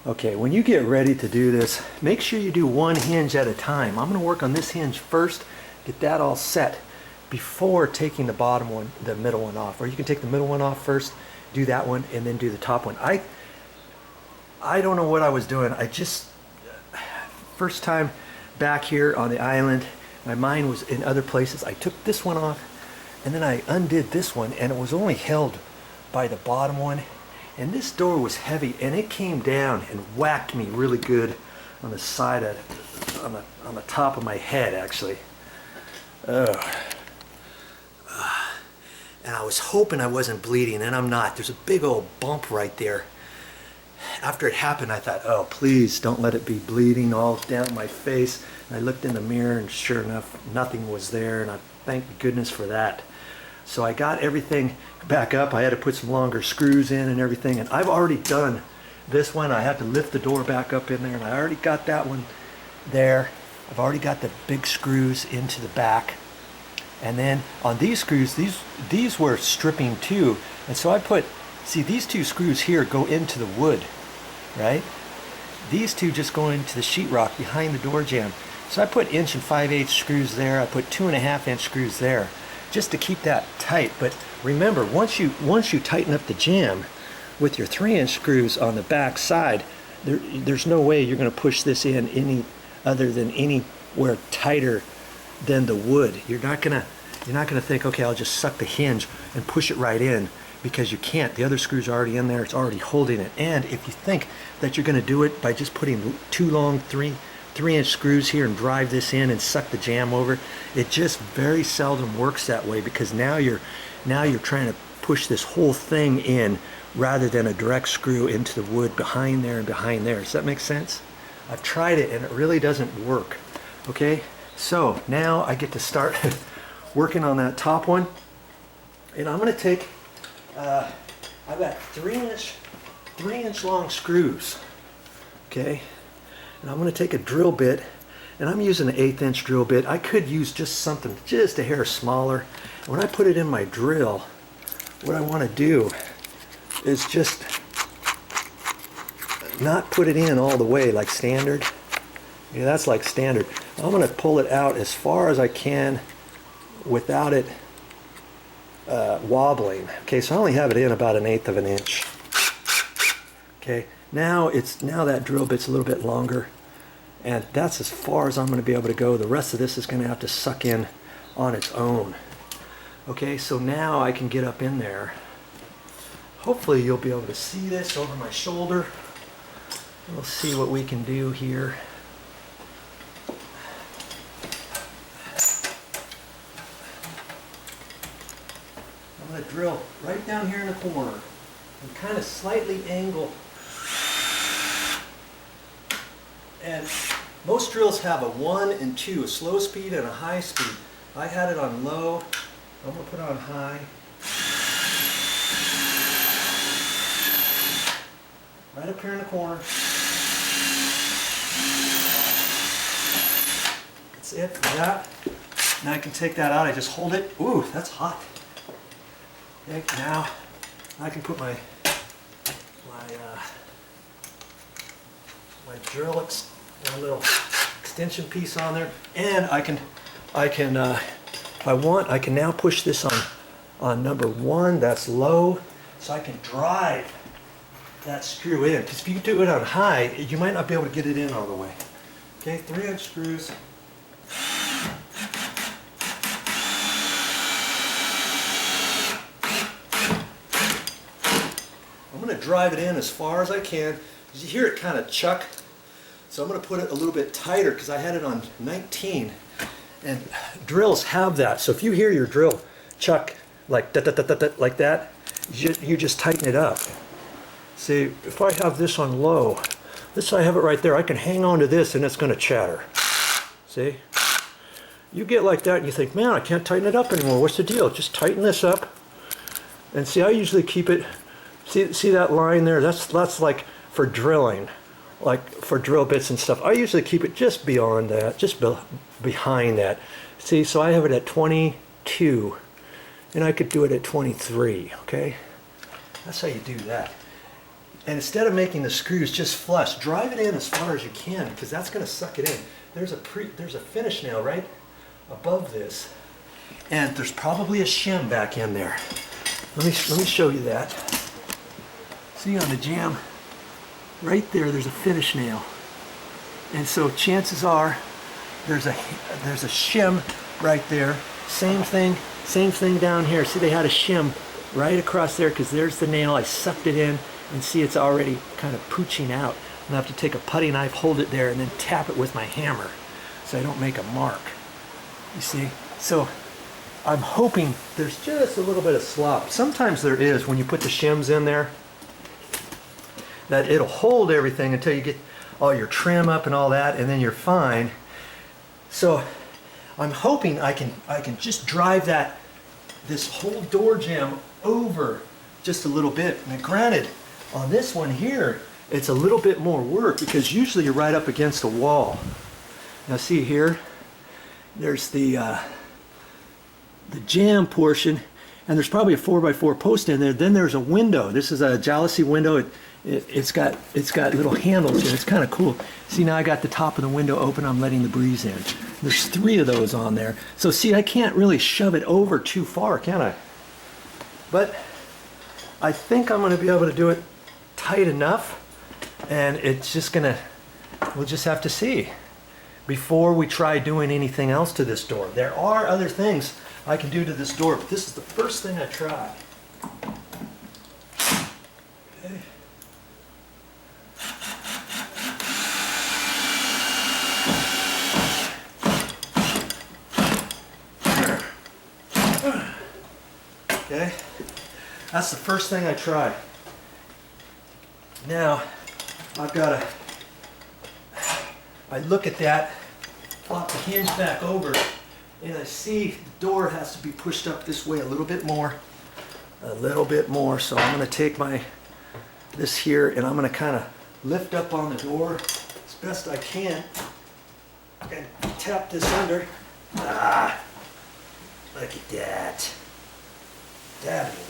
Okay, when you get ready to do this, make sure you do one hinge at a time. I'm going to work on this hinge first, get that all set before taking the bottom one, the middle one off. Or you can take the middle one off first, do that one, and then do the top one. I don't know what I was doing. First time back here on the island, my mind was in other places. I took this one off, and then I undid this one, and it was only held by the bottom one. And this door was heavy, and it came down and whacked me really good on the side of, on the top of my head, actually. And I was hoping I wasn't bleeding, and I'm not. There's a big old bump right there. After it happened, I thought, oh, please don't let it be bleeding all down my face. And I looked in the mirror, and sure enough, nothing was there, and I thank goodness for that. So I got everything back up. I had to put some longer screws in and everything, and I've already done this one. I had to lift the door back up in there, and I already got that one there. I've already got the big screws into the back, and then on these screws, these were stripping too, and so I put, see, these two screws here go into the wood, right? These two just go into the sheetrock behind the door jamb. So I put 1 5/8" screws there. I put 2 1/2" screws there, just to keep that tight. But remember, once you tighten up the jamb with your 3" screws on the back side, there's no way you're going to push this in any other than anywhere tighter than the wood. You're not gonna think, okay, I'll just suck the hinge and push it right in, because you can't. The other screws are already in there. It's already holding it. And if you think that you're going to do it by just putting 2 long 3" screws here and drive this in and suck the jamb over, it just very seldom works that way, because now you're trying to push this whole thing in rather than a direct screw into the wood behind there and behind there. Does that make sense? I've tried it and it really doesn't work. Okay, so now I get to start working on that top one, and I'm going to take I've got 3" long screws. Okay, and I'm going to take a drill bit, and I'm using an 1/8" drill bit. I could use just something just a hair smaller. And when I put it in my drill, what I want to do is just not put it in all the way like standard. Yeah, that's like standard. I'm going to pull it out as far as I can without it wobbling. Okay, so I only have it in about 1/8 inch. Okay, now that drill bit's a little bit longer, and that's as far as I'm going to be able to go. The rest of this is going to have to suck in on its own. Okay, so now I can get up in there. Hopefully you'll be able to see this over my shoulder. We'll see what we can do here. I'm going to drill right down here in the corner and kind of slightly angle. And most drills have a 1 and 2, a slow speed and a high speed. I had it on low. I'm going to put it on high. Right up here in the corner. That's it for that. Now I can take that out. I just hold it. Ooh, that's hot. Okay, now I can put my drill, my little extension piece on there, and I can if I want, I can now push this on number 1. That's low, so I can drive that screw in. Because if you do it on high, you might not be able to get it in all the way. Okay, 3" screws. I'm going to drive it in as far as I can. You hear it kind of chuck, so I'm going to put it a little bit tighter because I had it on 19, and drills have that. So if you hear your drill chuck like that, like that, you just tighten it up. See, if I have this on low, I have it right there. I can hang on to this and it's going to chatter. See? You get like that and you think, man, I can't tighten it up anymore. What's the deal? Just tighten this up. And see, I usually keep it. See that line there? That's like for drilling, like for drill bits and stuff. I usually keep it just beyond that, just behind that. See, so I have it at 22, and I could do it at 23, okay? That's how you do that. And instead of making the screws just flush, drive it in as far as you can because that's going to suck it in. There's a finish nail right above this, and there's probably a shim back in there. Let me show you that. See on the jamb, right there, there's a finish nail, and so chances are there's a shim right there. Same thing down here. See, they had a shim right across there because there's the nail. I sucked it in. And see, it's already kind of pooching out. I'm gonna have to take a putty knife, hold it there, and then tap it with my hammer so I don't make a mark. You see? So I'm hoping there's just a little bit of slop. Sometimes there is when you put the shims in there, that it'll hold everything until you get all your trim up and all that, and then you're fine. So I'm hoping I can just drive this whole door jamb over just a little bit. Now granted, on this one here, it's a little bit more work because usually you're right up against a wall. Now see here, there's the jamb portion, and there's probably a 4x4 post in there. Then there's a window. This is a jalousie window. It's got little handles here. It's kind of cool. See, now I got the top of the window open. I'm letting the breeze in. There's 3 of those on there. So see, I can't really shove it over too far, can I? But I think I'm going to be able to do it tight enough, and it's just gonna, we'll just have to see before we try doing anything else to this door. There are other things I can do to this door, but this is the first thing I try. Okay, that's the first thing I try. Now, I look at that, flop the hinge back over, and I see the door has to be pushed up this way a little bit more. So I'm going to take this here, and I'm going to kind of lift up on the door as best I can and tap this under. Look at that. That'd be